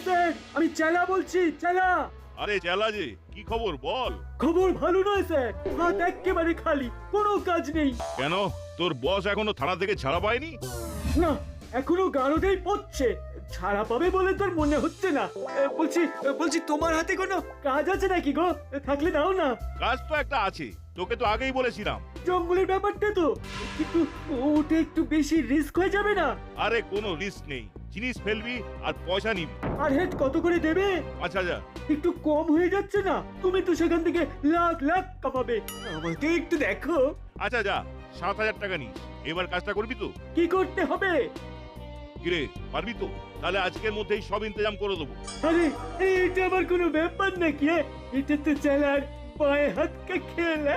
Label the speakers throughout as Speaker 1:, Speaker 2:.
Speaker 1: Sir, আমি চেলা বলছি, চেলা।
Speaker 2: আরে চেলা যে, কি খবর বল?
Speaker 1: খবর ভালো নয় স্যার, হাত একেবারে খালি, কোনো কাজ নেই।
Speaker 2: কেন, তোর বস এখনো থানা থেকে ছাড়া পায়নি?
Speaker 1: না, এখনো গারদেই পড়ছে। ছাড়া পাবে বলে তোর মনে হচ্ছে না। বলছি তোমার হাতে কোনো কাজ আছে নাকি গো? থাকলে দাও না।
Speaker 2: কাজ তো একটা আছে, তোকে তো আগেই বলেছিলাম।
Speaker 1: জঙ্গলের ব্যাপারটা তো, কিন্তু ওটা একটু বেশি রিস্ক হয়ে যাবে না?
Speaker 2: আরে কোনো রিস্ক নেই, জিনিস ফেলবি আর পয়সা নিবি।
Speaker 1: আর হেড কত করে দেবে?
Speaker 2: ৫,০০০।
Speaker 1: একটু কম হয়ে যাচ্ছে না? তুমি তো সেখান থেকে লাখ লাখ কামাবে, আমাকে একটু দেখো।
Speaker 2: আচ্ছা যা, ৭,০০০ টাকা নিস। এবার কাজটা করবি তো?
Speaker 1: কি করতে হবে?
Speaker 2: কিরে, পারবি তো? তাহলে আজকের মধ্যেই সব ইন্তজাম করে দেবো।
Speaker 1: আরে এটা আবার কোনো ব্যাপার নাকি? এটা তো চালার পায়ে হাত কা খেলা।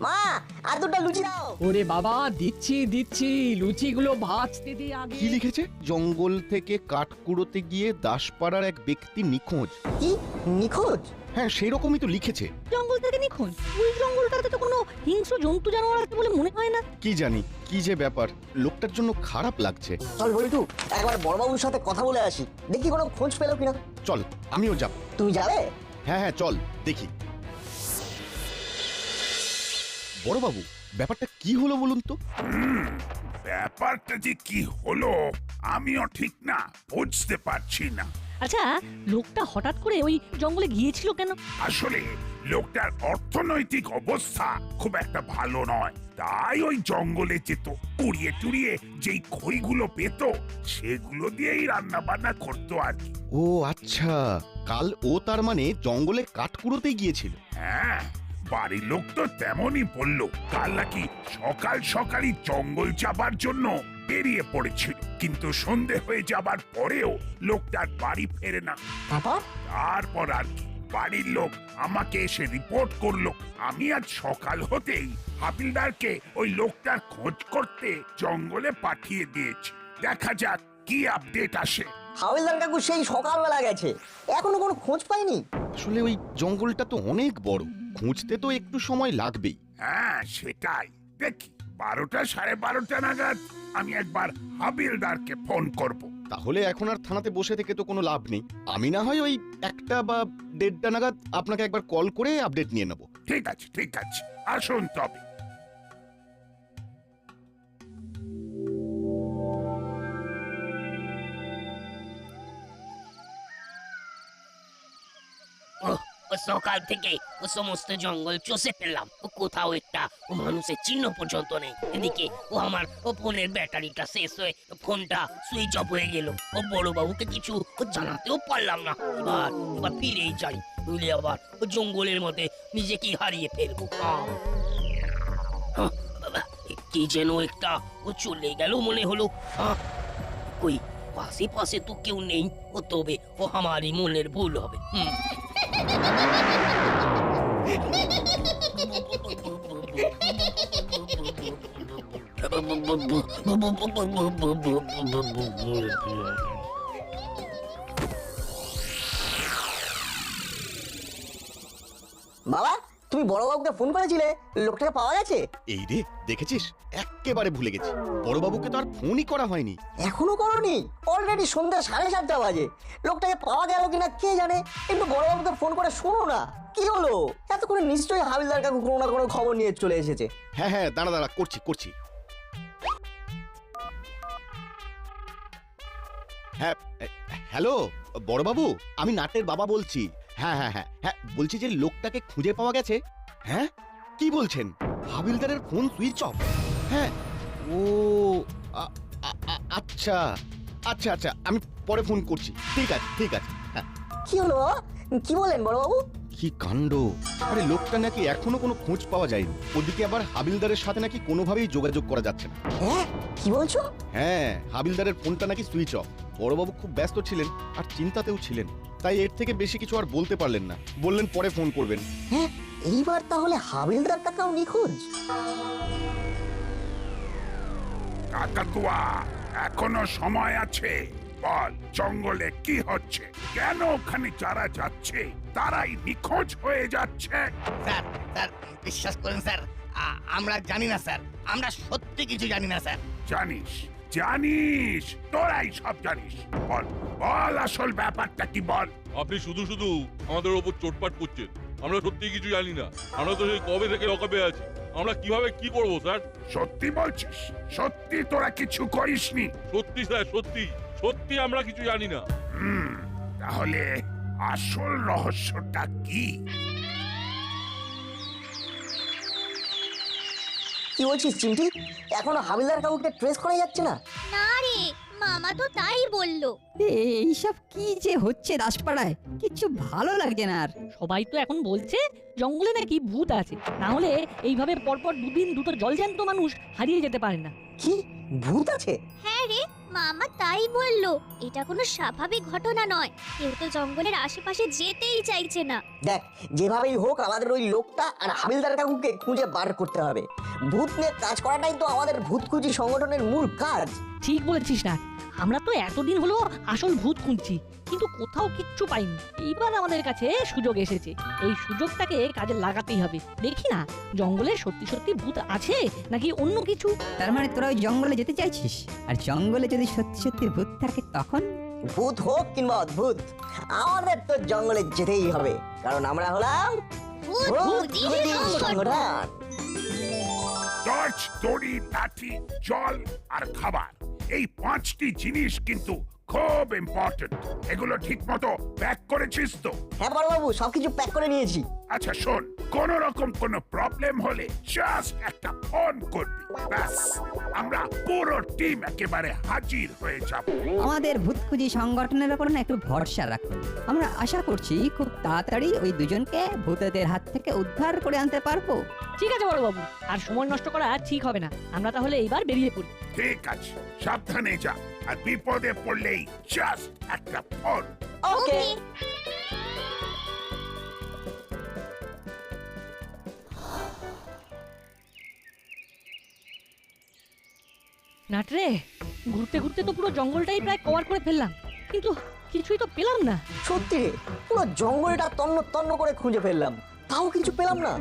Speaker 3: মা, আর দুটো লুচি দাও।
Speaker 4: ওরে বাবা, দিচ্ছি দিচ্ছি, লুচিগুলো ভাজতে দে আগে।
Speaker 5: কি লিখেছে? জঙ্গল থেকে কাঠ কুড়োতে গিয়ে দাসপাড়ার এক ব্যক্তি নিখোঁজ।
Speaker 3: কি নিখোঁজ?
Speaker 5: হ্যাঁ, সেই রকমই তো লিখেছে।
Speaker 6: জঙ্গল থেকে নিখোঁজ? ওই জঙ্গলটাতে তো কোনো হিংস্র জন্তু জানোয়ার আছে বলে মনে হয় না।
Speaker 5: কি জানি কি যে ব্যাপার, লোকটার জন্য খারাপ লাগছে।
Speaker 3: চল বল্টু, একবার বড়বাবুর সাথে কথা বলে আসি, দেখি কোনো খোঁজ পেলো কিনা।
Speaker 5: চল, আমিও যাব।
Speaker 3: তুমি যাবে?
Speaker 5: হ্যাঁ হ্যাঁ, চল দেখি। বড়বাবু, ব্যাপারটা কি হলো বলুন তো?
Speaker 7: ব্যাপারটা যে কি হলো আমিও ঠিক না বুঝতে পারছি না।
Speaker 6: আচ্ছা, লোকটা হঠাৎ করে ওই জঙ্গলে গিয়েছিল কেন?
Speaker 7: আসলে লোকটার অর্থনৈতিক অবস্থা খুব একটা ভালো নয়, তাই ওই জঙ্গলে যেত, পুড়িয়ে টুড়িয়ে যেই খইগুলো পেত সেগুলো দিয়েই রান্না বান্না করতো আর কি।
Speaker 5: ও আচ্ছা, কাল ও তার মানে জঙ্গলে কাঠ কুড়োতে গিয়েছিল।
Speaker 7: হ্যাঁ, বাড়ির লোক তো তেমনই বলল। কাল নাকি সকাল সকালই জঙ্গল যাবার জন্য বেরিয়ে পড়েছিল, কিন্তু সন্ধে হয়ে যাবার পরেও লোকটার বাড়ি ফেরে না। তারপর আর কি, বাড়ির লোক আমাকে এসে রিপোর্ট করলো। আমি আজ সকাল হতেই হাবিলদারকে ওই লোকটার খোঁজ করতে জঙ্গলে পাঠিয়ে দিয়েছি। দেখা যাক কি আপডেট আসে।
Speaker 3: হাবিলদার কাকু সেই সকালবেলা গেছে, এখনো কোনো খোঁজ পাইনি।
Speaker 5: আসলে ওই জঙ্গলটা তো অনেক বড়, খুঁজতে তো একটু সময় লাগবেই।
Speaker 7: হ্যাঁ সেটাই, দেখি ১২টা ১২:৩০ নাগাদ আমি একবার হাবিলদারকে ফোন করব।
Speaker 5: তাহলে এখন আর থানাতে বসে থেকে তো কোনো লাভ নেই। আমি না হয় ওই ১টা বা ১:৩০ নাগাদ আপনাকে একবার কল করে আপডেট নিয়ে নেব।
Speaker 7: ঠিক আছে ঠিক আছে, আসুন তবে।
Speaker 8: সকাল থেকে ও সমস্ত জঙ্গল চষে ফেললাম, ও কোথাও একটা ও মানুষের চিহ্ন পর্যন্ত নেই। এদিকে ও আমার ও ফোনের ব্যাটারিটা শেষ হয়ে ফোনটা সুইচ অফ হয়ে গেল। ও বড় বাবুকে কিছু জানাতেও পারলাম না। এবার ফিরেই যাই, বুঝলে আবার ও জঙ্গলের মধ্যে নিজেকে হারিয়ে ফেলবো। কি যেন একটা ও চলে গেল মনে হলো। কই পাশে পাশে তো কেউ নেই, ও তবে ও আমারই মনের ভুল হবে।
Speaker 3: বাবা, তুমি বড়বাবুকে ফোন করেছিলে? লোকটাকে পাওয়া গেছে?
Speaker 5: এই রে, দেখেছিস, এক্কেবারে ভুলে গেছি। বড়বাবুকে তো আর ফোনই করা হয়নি।
Speaker 3: এখনো করনি? অলরেডি সন্ধ্যা 7:30 বাজে। লোকটাকে পাওয়া গেল কিনা কে জানে। একটু বড়বাবুকে ফোন করে শোনো না, কি হলো? এতক্ষণে নিশ্চয়ই হাবিলদার কাকু কোনো না কোনো খবর নিয়ে চলে এসেছে।
Speaker 5: হ্যাঁ হ্যাঁ, দাঁড়া দাঁড়া, করছি। হ্যাঁ, হ্যালো বড়বাবু, আমি নাটের বাবা বলছি। হ্যাঁ হ্যাঁ হ্যাঁ হ্যাঁ, বলছি যে লোকটাকে খুঁজে পাওয়া গেছে। হ্যাঁ, কি বলছেন? হাবিলদারের ফোন সুইচ অফ? হ্যাঁ, ও আচ্ছা আচ্ছা আচ্ছা, আমি পরে ফোন করছি। ঠিক আছে। হ্যাঁ।
Speaker 3: কি হলো? কি বলেন বড়বাবু?
Speaker 5: কি কাণ্ড! আরে লোকটা নাকি এখনো কোনো খোঁজ পাওয়া যায়নি। ওদিকে আবার হাবিলদারের সাথে নাকি কোনোভাবেই যোগাযোগ করা যাচ্ছে না।
Speaker 3: হ্যাঁ, কি বলছো?
Speaker 5: হ্যাঁ, হাবিলদারের ফোনটা নাকি সুইচ অফ। বড়বাবু খুব ব্যস্ত ছিলেন আর চিন্তাতেও ছিলেন, তাই এর থেকে বেশি কিছু আর বলতে পারলেন না। বললেন পরে ফোন করবেন।
Speaker 3: হ্যাঁ, এইবার তাহলে হাবিলদার কাকাও নিখোঁজ।
Speaker 7: কাকাতুয়া, এখনো সময় আছে। বল, জঙ্গলে কি হচ্ছে? কেন ওখানে যারা যাচ্ছে তারাই নিখোঁজ হয়ে যাচ্ছে?
Speaker 9: স্যার, বিশ্বাস করেন স্যার, আমরা জানি না স্যার। আমরা সত্যি কিছু জানি না স্যার।
Speaker 7: জানিস জানিস তোরাই সব জানিস। বল বল আসল ব্যাপারটা কি বল।
Speaker 2: আপনি শুধু শুধু আমাদের ওপর চোটপাট করছেন। আমরা সত্যি কিছু জানি না। আমরা তো সেই কবে থেকে লকআপে আছি। আমরা কিভাবে কি করব স্যার?
Speaker 7: সত্যি বলছিস? সত্যি তোরা কিছু করিসনি?
Speaker 2: সত্যি স্যার, সত্যি সত্যি আমরা কিছু জানি না।
Speaker 7: তাহলে আসল রহস্যটা কি?
Speaker 3: কি বলছিস চিমটি? এখনো হাবিলদার কাকুকে ট্রেস করা যাচ্ছে না?
Speaker 10: না রে, মামা তো তাই বললো।
Speaker 6: এইসব কি যে হচ্ছে দাসপাড়ায়, কিছু ভালো লাগছে না আর।
Speaker 4: সবাই তো এখন বলছে জঙ্গলে নাকি ভূত আছে, না হলে এইভাবে পরপর দুদিন দুটো জলজ্যান্ত মানুষ হারিয়ে যেতে পারে না।
Speaker 3: কি ভূত আছে?
Speaker 10: হ্যাঁ রে, মামা তাই বললো। এটা কোনো স্বাভাবিক ঘটনা নয়। কেউ তো জঙ্গলের আশেপাশে যেতেই চাইছে না।
Speaker 3: দেখ, যেভাবেই হোক আমাদের ওই লোকটা আর হাবিলদার কাকুকে খুঁজে বার করতে হবে। ভূত নিয়ে কাজ করাটাই তো আমাদের ভূতখুঁজি সংগঠনের মূল কাজ।
Speaker 4: ঠিক বলেছিস না, আমরা তো এতদিন হলো আসল ভূত খুঁজছি, কিন্তু কোথাও কিচ্ছু পাইনি। এইবার আমাদের কাছে সুযোগ এসেছে, এই সুযোগটাকে কাজে লাগাতেই হবে। দেখি না জঙ্গলে সত্যি সত্যি ভূত আছে নাকি অন্য কিছু।
Speaker 6: তার মানে তোরা ওই জঙ্গলে যেতে চাইছিস? আর জঙ্গলে যদি সত্যি সত্যি ভূত থাকে তখন?
Speaker 3: ভূত হোক কিংবা অদ্ভুত, আমাদের তো জঙ্গলে যেতেই হবে, কারণ আমরা হলাম
Speaker 10: ভূতখুঁজি
Speaker 3: সংগঠন।
Speaker 7: টর্চ, দড়ি, লাঠি, জল আর খাবার, এই 5টি জিনিস কিন্তু খুব ইম্পর্টেন্ট। এগুলো ঠিক মতো প্যাক করেছিস তো?
Speaker 3: হ্যাঁ বড়বাবু, সবকিছু প্যাক করে নিয়েছি।
Speaker 7: আচ্ছা শোন, কোন রকম কোনো প্রবলেম হলে জাস্ট একটা ফোন করবি, ব্যাস আমরা পুরো টিম একেবারে হাজির হয়ে যাব।
Speaker 6: আমাদের ভূতখুঁজি সংগঠনের ওপর না একটু ভরসা রাখুন। আমরা আশা করছি খুব তাড়াতাড়ি ওই দুজনকে ভূতেদের হাত থেকে উদ্ধার করে আনতে পারবো।
Speaker 4: ঠিক আছে বড়বাবু, আর সময় নষ্ট করা ঠিক হবে না। আমরা তাহলে এইবার বেরিয়ে পড়ি।
Speaker 7: ঠিক আছে, সাবধানে যা, আর বিপদে পড়লেই জাস্ট একটা ফোন।
Speaker 3: ওকে।
Speaker 4: নাটরে, ঘুরতে ঘুরতে তো পুরো জঙ্গলটাই প্রায় কভার করে ফেললাম, কিন্তু কিছুই তো পেলাম না।
Speaker 3: সত্যি রে, পুরো জঙ্গলটা তন্ন তন্ন করে খুঁজে ফেললাম, তাও কিছু পেলাম না।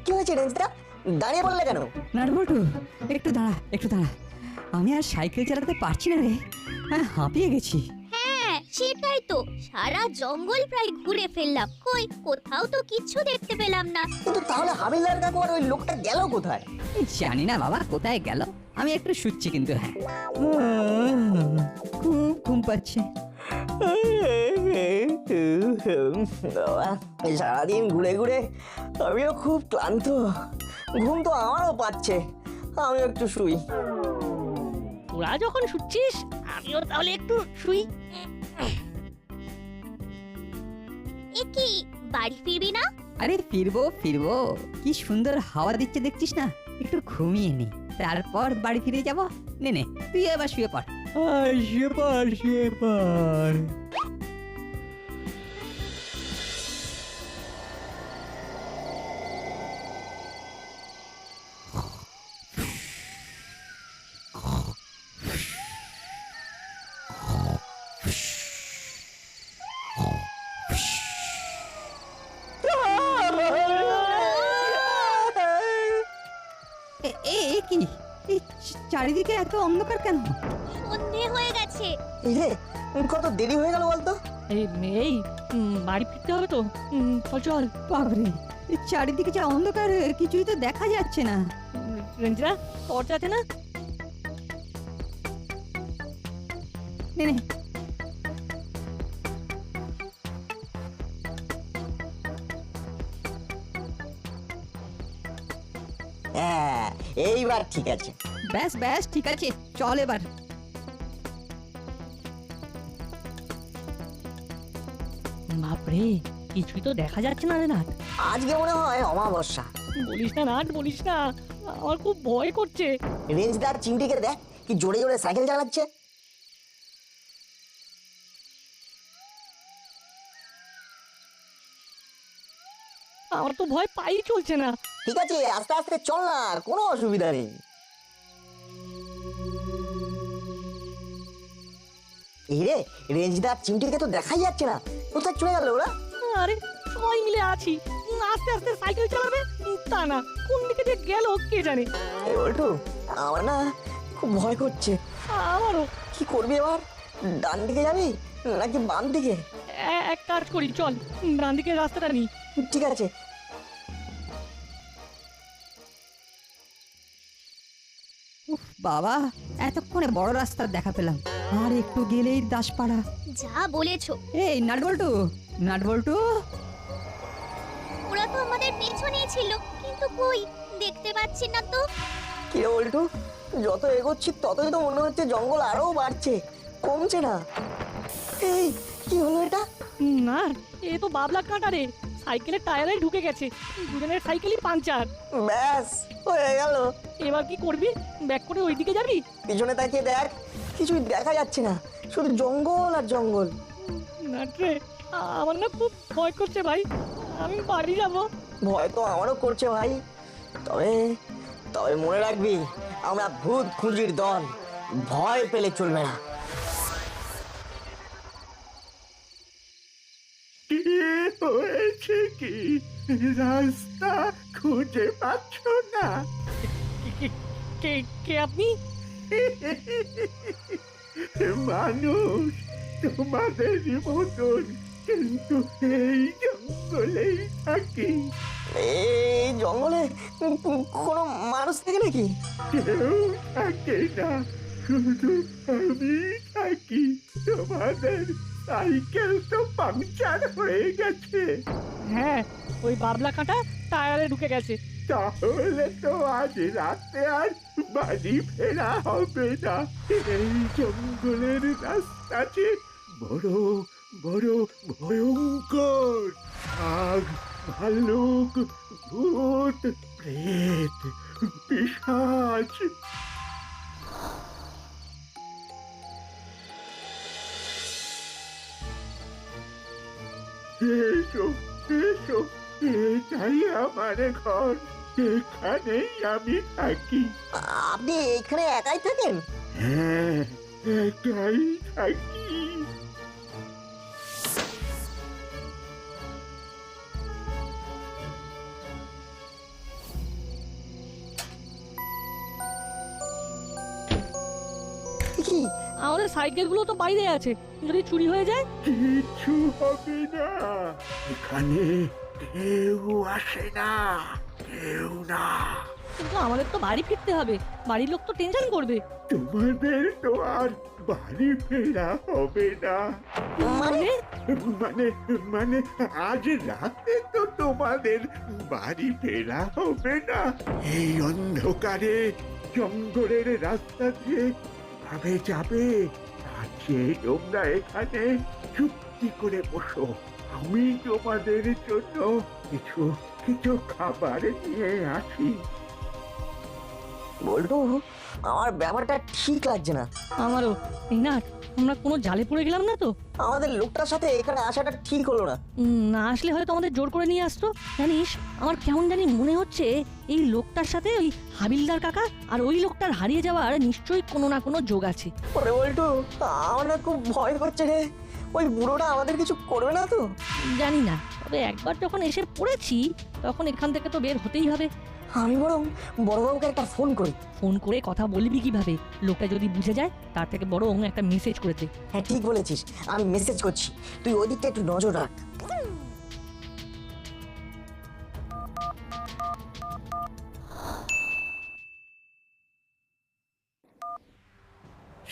Speaker 3: কি হয়েছে রেঞ্জদা, দাঁড়িয়ে বললে কেন?
Speaker 6: নাটবল্টু, একটু দাঁড়া একটু দাঁড়া, আমি আর সাইকেল চালাতে পারছি না রে, হ্যাঁ হাঁপিয়ে গেছি।
Speaker 10: হ্যাঁ সেটাই তো, সারা জঙ্গল প্রায় ঘুরে ফেললাম, কই কোথাও তো কিচ্ছু দেখতে পেলাম না।
Speaker 3: কিন্তু তাহলে হাবিলদার কাকু আর ওই লোকটা গেল কোথায়?
Speaker 6: জানি না বাবা কোথায় গেল, আমি একটু শুচ্ছি কিন্তু। হ্যাঁ খুব ঘুম পাচ্ছে।
Speaker 3: সারাদিন ঘুরে ঘুরে আমিও খুব ক্লান্ত, ঘুম তো আমারও পাচ্ছে, আমি একটু শুই।
Speaker 4: তোরা যখন শুচ্ছিস আমিও তাহলে একটু শুই।
Speaker 10: এ কি, বাড়ি ফিরবি না?
Speaker 6: আরে ফিরবো ফিরবো, কি সুন্দর হাওয়া দিচ্ছে দেখছিস না, একটু ঘুমিয়ে নি, তারপর বাড়ি ফিরে যাব। নে নে তুই এবার শুয়ে পড়। শুয়ে পড় শুয়ে পড়। কি এই চারিদিকে এত অন্ধকার কেন?
Speaker 10: সন্ধে হয়ে গেছে।
Speaker 3: এই রে, কত দেরি হয়ে গেল বলতো?
Speaker 4: এই বাড়ি ফিরতে হবে তো, চল চল।
Speaker 6: বাবরে, এই চারিদিকে যা অন্ধকার, কিছুই তো দেখা যাচ্ছে না।
Speaker 4: রেঞ্জরা, টর্চ আছে না?
Speaker 6: নে নে।
Speaker 3: হ্যাঁ, এইবার ঠিক আছে।
Speaker 6: ব্যাস ব্যাস ঠিক আছে, চল এবার।
Speaker 4: বাপরে, কিছুই তো দেখা যাচ্ছে না রে নাট।
Speaker 3: আজকে মনে হয় অমাবস্যা।
Speaker 4: বলিস না নাট, বলিস না, আমার খুব ভয় করছে।
Speaker 3: রেঞ্জদার চিমটিকে দেখ কি জোরে জোরে সাইকেল চালাচ্ছে।
Speaker 4: আমার তো ভয় পাই চলছে না।
Speaker 3: ঠিক আছে, আস্তে আস্তে চল না, কোনো অসুবিধা নেই। এই রে, রেঞ্জদার চিমটিকে তো দেখাই যাচ্ছে না, কোথায় চলে গেল ওরা?
Speaker 4: আরে সব সবাই মিলে আছি। আস্তে আস্তে সাইকেল চালাবে তা না, কোন দিকে যে গেল কে জানে।
Speaker 3: এই বল্টু, আমার না খুব ভয় করছে।
Speaker 4: আমারও।
Speaker 3: কি করবি এবার? ডান দিকে যাবি নাকি বাম দিকে?
Speaker 4: এক কাজ করি, চল ডান দিকের রাস্তাটা নিই।
Speaker 3: ঠিক আছে।
Speaker 6: উফ বাবা, এতক্ষণে বড় রাস্তার দেখা পেলাম। আর একটু গেলেই দাসপাড়া।
Speaker 10: যা বলেছো।
Speaker 6: এই নাটবল্টু, নাটবল্টু,
Speaker 10: ওরা তো আমাদের পেছনেই ছিল, কিন্তু কই দেখতে পাচ্ছি না তো।
Speaker 3: কি রে বল্টু, যত এগোচ্ছি ততই তো মনে হচ্ছে জঙ্গল আরো বাড়ছে, কমছে না। এই কি হলো এটা?
Speaker 4: না, এ তো বাবলা কাঁটা রে, সাইকেলের টায়ারে ঢুকে গেছে, দুজনের সাইকেলই পাঞ্চার।
Speaker 3: ব্যাস হয়ে গেল।
Speaker 4: এবার কি করবি? ব্যাক করে ওইদিকে যাবি?
Speaker 3: পিছনে তাকিয়ে দেখ, কিছুই দেখা যাচ্ছে না, শুধু জঙ্গল আর জঙ্গল।
Speaker 4: না রে, আমার না খুব ভয় করছে ভাই, আমি বাড়ি যাব।
Speaker 3: ভয় তো আমারও করছে ভাই, তবে তবে মনে রাখবি আমরা ভূত খুঁজির দল, ভয় পেলে চলবে না।
Speaker 1: হয়েছে কি? রাস্তা খুঁজে পাচ্ছ না?
Speaker 4: কে কে আপনি?
Speaker 1: মানুষ তোমাদেরই মতন, কিন্তু এই জঙ্গলেই থাকি।
Speaker 3: এই জঙ্গলে কোনো মানুষ থাকে নাকি?
Speaker 1: কেউ থাকে না, শুধু আমি থাকি। তোমাদের সাইকেল তো পাংচার হয়ে গেছে।
Speaker 4: হ্যাঁ, ওই বাবলা কাঁটা টায়ারে ঢুকে গেছে।
Speaker 1: তাহলে তো আজ রাতে আর বাড়ি ফেরা হবে না। এই জঙ্গলের রাস্তা যে বড় বড় ভয়ঙ্কর। বাঘ, ভাল্লুক, ভূত, প্রেত, পিশাচ। এসো এসো, এটাই আমার ঘর, এখানেই আমি থাকি।
Speaker 3: আপনি এখানে একাই থাকেন?
Speaker 1: হ্যাঁ, একাই থাকি।
Speaker 3: কি?
Speaker 4: আমাদের সাইকেলগুলো তো বাইরে আছে, যদি চুরি হয়ে যায়?
Speaker 1: কিচ্ছু হবে না, এখানে কেউ আসে না, কেউ না।
Speaker 4: কিন্তু আমাদের তো বাড়ি ফিরতে হবে, বাড়ির লোক তো টেনশন করবে।
Speaker 1: তোমাদের তো আর বাড়ি ফেরা হবে না।
Speaker 4: মানে?
Speaker 1: মানে মানে আজ রাতে তো তোমাদের বাড়ি ফেরা হবে না। এই অন্ধকারে জঙ্গলের রাস্তা দিয়ে ভাবে যাবে, তার চেয়ে তোমরা এখানে চুপটি করে বসো, আমি তোমাদের জন্য কিছু কিছু খাবার নিয়ে আসি।
Speaker 3: বল্টু, আমার ব্যাপারটা ঠিক লাগছে না।
Speaker 4: আমারও। এই না, আমরা কোনো জালে পড়ে গেলাম না তো?
Speaker 3: আমাদের লোকটার সাথে এখানে আসাটা ঠিক হলো না।
Speaker 4: না আসলে হয়তো আমাদের জোর করে নিয়ে আসতো। জানিস, আমার কেমন জানি মনে হচ্ছে এই লোকটার সাথে ওই হাবিলদার কাকা আর ওই লোকটার হারিয়ে যাওয়ার নিশ্চয়ই কোনো না কোনো যোগ আছে।
Speaker 3: ওরে বল্টু, আমার না খুব ভয় করছে রে, ওই বুড়োটা আমাদের কিছু করবে না তো?
Speaker 4: জানি না, তবে একবার যখন এসে পড়েছি তখন এখান থেকে তো বের হতেই হবে।
Speaker 3: আমি বরং বড়বাবুকে একটা ফোন করি।
Speaker 4: ফোন করে কথা বলবি কিভাবে? লোকটা যদি বুঝে যায়, তার থেকে বরং একটা মেসেজ করে দে।
Speaker 3: হ্যাঁ ঠিক বলেছিস, আমি মেসেজ করছি, তুই ওই দিকটা একটু নজর রাখ।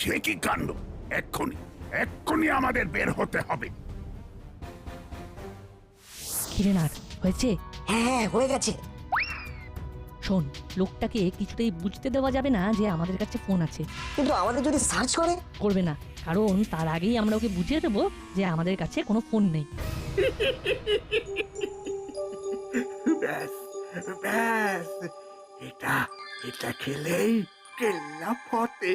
Speaker 7: সে কি কাণ্ড! এক্ষুনি এক্ষুনি আমাদের বের হতে হবে।
Speaker 4: কিরে নাট, হয়েছে?
Speaker 3: হ্যাঁ হয়ে গেছে।
Speaker 4: শোন, লোকটাকে কিছুতেই বুঝতে দেওয়া যাবে না যে আমাদের কাছে ফোন আছে।
Speaker 3: কিন্তু আমাদের যদি সার্চ করে?
Speaker 4: করবে না, কারণ তার আগেই আমরা ওকে বুঝিয়ে দেবো যে আমাদের কাছে কোনো ফোন নেই।
Speaker 1: ব্যাস ব্যাস, এটা এটা খেলেই কেল্লা ফতে।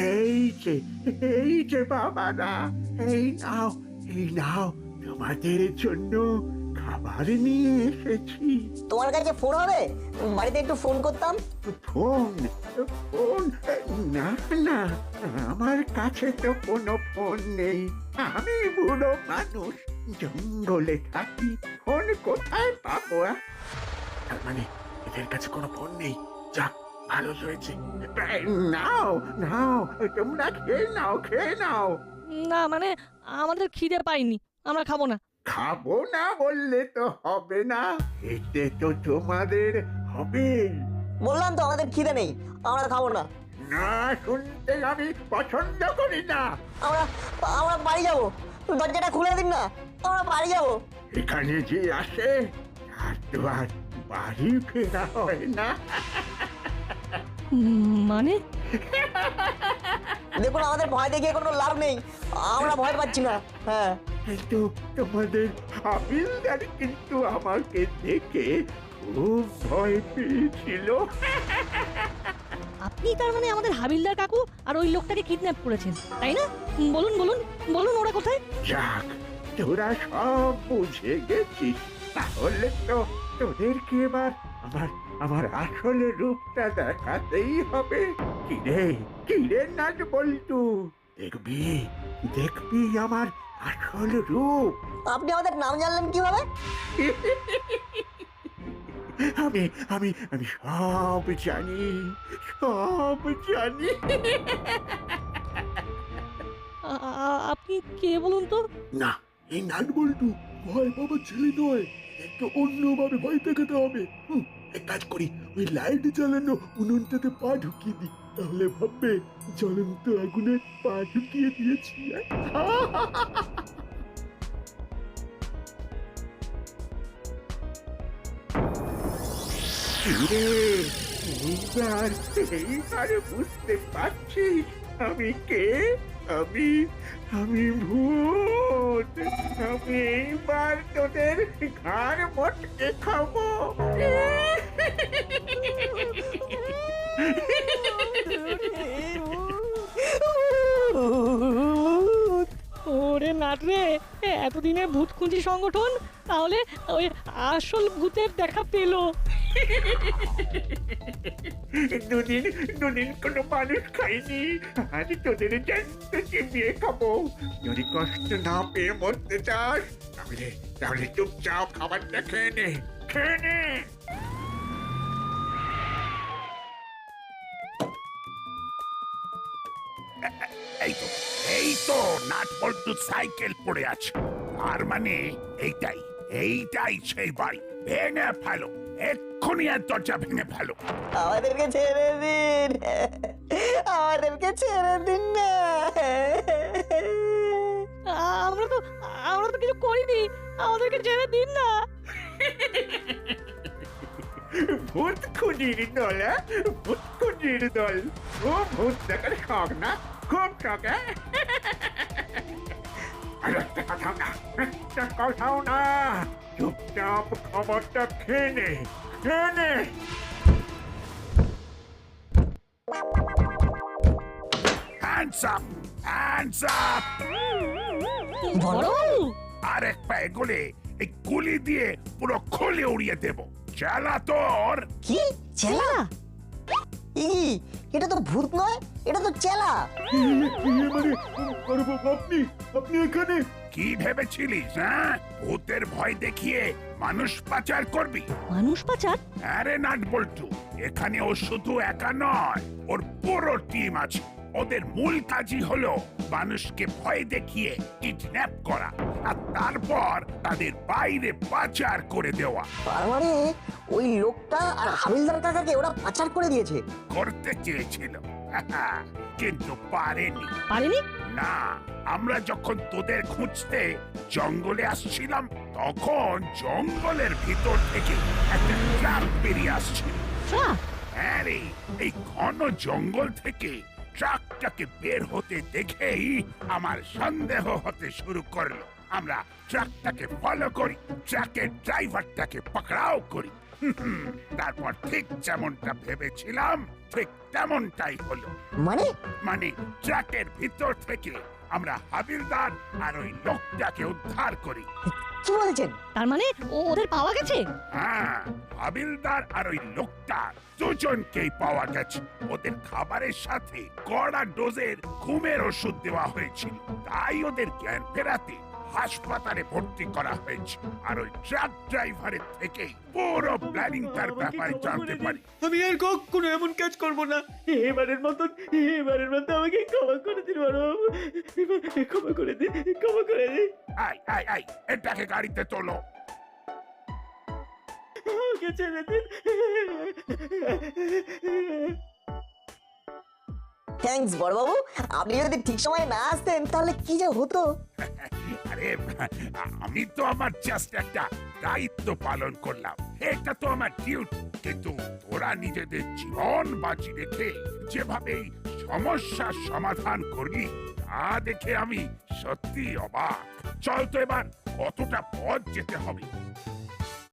Speaker 1: এই যে বাবারা, এই নাও তোমাদের জন্য
Speaker 11: খাবার নিয়ে এসেছি।
Speaker 3: তোমার কাছে ফোন হবে? বাড়িতে একটু ফোন করতাম।
Speaker 11: ফোন? ফোন? না না, আমার কাছে তো কোনো ফোন নেই। আমি বুড়ো মানুষ, জঙ্গলে থাকি, ফোন কোথায় পাবো? তার মানে এদের কাছে কোনো ফোন নেই। যাক, ভালো হয়েছে। নাও নাও, তোমরা খেয়ে নাও, খেয়ে নাও।
Speaker 4: না মানে আমাদের খিদে পাইনি, আমরা খাবো না।
Speaker 11: খাবো না বললে তো হবে না, এতে তো তোমাদের হবে।
Speaker 3: বললাম তো আমাদের খিদে নেই, আমরা খাবো না।
Speaker 11: না শুনতে আমি পছন্দ করি না।
Speaker 3: আমরা আমরা বাড়ি যাবো, দরজাটা খুলে দিন না, আমরা বাড়ি যাবো।
Speaker 11: এখানে যে আসে তার তো আর বাড়ি ফেরা হয় না।
Speaker 4: মানে
Speaker 3: দেখুন আমাদের ভয় দেখিয়ে কোনো লাভ নেই, আমরা ভয় পাচ্ছি না। হ্যাঁ,
Speaker 11: কিন্তু তোমাদের হাবিলদার কিন্তু আমাকে দেখে খুব ভয় পেয়েছিল।
Speaker 4: আপনি তার মানে আমাদের হাবিলদার কাকু আর ওই লোকটাকে কিডন্যাপ করেছেন, তাই না? বলুন বলুন বলুন, ওরা কোথায়?
Speaker 11: যাক, তোরা সব বুঝে গেছিস, তাহলে তো তোদেরকে এবার আমার আমার আসল রূপটা দেখাতেই হবে। কিরে কিরে নাট বল্টু, দেখবি দেখবি আমার আসল রূপ।
Speaker 3: আপনি আমাদের নাম জানলেন কিভাবে?
Speaker 11: আমি আমি আমি সব জানি, সব জানি।
Speaker 4: আপনি কে বলুন তো?
Speaker 11: না, এই নাট বল্টু ভয় বাবা ছেলে নয়, একটু অন্যভাবে ভয় দেখাতে হবে। এক কাজ করি, ওই লাইট জ্বালানো উনুনটাতে পা ঢুকিয়ে দিই, তাহলে ভাববে জ্বলন্ত আগুনে পা ঢুকিয়ে দিয়েছি। এইবার এইবার বুঝতে পারছিস আমি কে? আমি আমি ভূত। আমি এইবার তোদের ঘাড় মটকে খাবো।
Speaker 4: ওরে নাট রে, এতদিনের ভূত খুঁজি সংগঠন তাহলে ওই আসল ভূতের দেখা পেলো।
Speaker 11: দুদিন দুদিন কোনো মানুষ খাইনি, আজ তোদের জ্যান্ত চিবিয়ে খাবো। যদি কষ্ট না পেয়ে মরতে চাস তাহলে তাহলে চুপচাপ খাবারটা খেয়ে নে, খেয়ে নে।
Speaker 7: এই তো নাট বল্টু সাইকেল পড়ে আছে। আর মানে এইটাই এইটাই সেই বাড়ি। ভেঙে ফেলো, এক্ষুনি আর দরজা ভেঙে ফেলো।
Speaker 3: আমাদেরকে ছেড়ে দিন, আমাদেরকে ছেড়ে দিন না।
Speaker 4: আমরা তো কিছু করিনি, আমাদেরকে ছেড়ে দিন না।
Speaker 11: ভূত খুঁজির দল, ভূত খুঁজির দল। ও ভূত দেখার শখ না? খুব শখ। আর একটা কথাও না, একটা কথাও না, চুপচাপ খবরটা খেয়ে নে, খেয়ে নে।
Speaker 7: Hands up! Hands up!
Speaker 4: বড়
Speaker 7: আর এক পা এগোলে এই গুলি দিয়ে পুরো খুলে উড়িয়ে দেব। চালা তোর।
Speaker 3: কি চেলা? ই, এটা তো ভূত নয়, এটা তো চেলা।
Speaker 11: আপনি আপনি এখানে
Speaker 7: কি ভেবেছিলিস? হ্যাঁ, ভূতের ভয় দেখিয়ে মানুষ পাচার করবি?
Speaker 4: মানুষ পাচার?
Speaker 7: আরে নাট বল্টু, এখানে ও শুধু একা নয়, ওর পুরো টিম আছে। ওদের মূল কাজই হলো মানুষকে ভয় দেখিয়ে কিডন্যাপ করা আর তারপর তাদের বাইরে পাচার করে দেওয়া।
Speaker 3: তার মানে ওই লোকটা আর হাবিলদার কাকাকে ওরা পাচার করে দিয়েছে।
Speaker 7: করতে চেয়েছিল কিন্তু পারেনি।
Speaker 4: পারেনি?
Speaker 7: না, আমরা যখন তোদের খুঁজতে জঙ্গলে আসছিলাম তখন জঙ্গলের ভিতর থেকে একটা ট্রাক বেরিয়ে আসছিল। হ্যাঁ রে, এই ঘন জঙ্গল থেকে ট্রাকটাকে বের হতে দেখেই আমার সন্দেহ হতে শুরু করলো। আমরা ট্রাকটাকে ফলো করি, ট্রাকের ড্রাইভারটাকে পাকড়াও করি। তারপর ঠিক যেমনটা ভেবেছিলাম ঠিক তেমনটাই হলো।
Speaker 3: মানে
Speaker 7: মানে ট্রাকের ভিতর থেকে আমরা হাবিলদার আর ওই লোকটাকে উদ্ধার করি।
Speaker 3: কি বলছেন?
Speaker 4: তার মানে ওদের পাওয়া গেছে?
Speaker 7: হ্যাঁ, হাবিলদার আর ওই লোকটা দুজনকেই পাওয়া গেছে। ওদের খাবারের সাথে কড়া ডোজের ঘুমের ওষুধ দেওয়া হয়েছিল, তাই ওদের জ্ঞান ফেরাতে হাসপাতালে ভর্তি করা হয়েছে। আর ওই ট্রাক ড্রাইভারের থেকে পুরো প্ল্যানিং তার ব্যাপারে জানতে পারি।
Speaker 1: আমি আর কখনো এমন কাজ করব না। এবারের মতো আমাকে ক্ষমা করে দিন বড়বাবু, ক্ষমা করে দিন, ক্ষমা করে দিন।
Speaker 7: আই আই আই, এটাকে গাড়িতে তোলো।
Speaker 1: আমাকে ছেড়ে দিন।
Speaker 3: থ্যাঙ্কস বড়বাবু, আপনি যদি ঠিক সময়ে না আসতেন তাহলে কি যে হতো।
Speaker 7: আরে আমি তো আমার জাস্ট একটা দায়িত্ব পালন করলাম, এটা তো আমার ডিউটি। কিন্তু তোরা নিজেদের জীবন বাজি রেখে যেভাবে এই সমস্যার সমাধান করলি তা দেখে আমি সত্যি অবাক। চল তো এবার কতটা পথ যেতে হবে।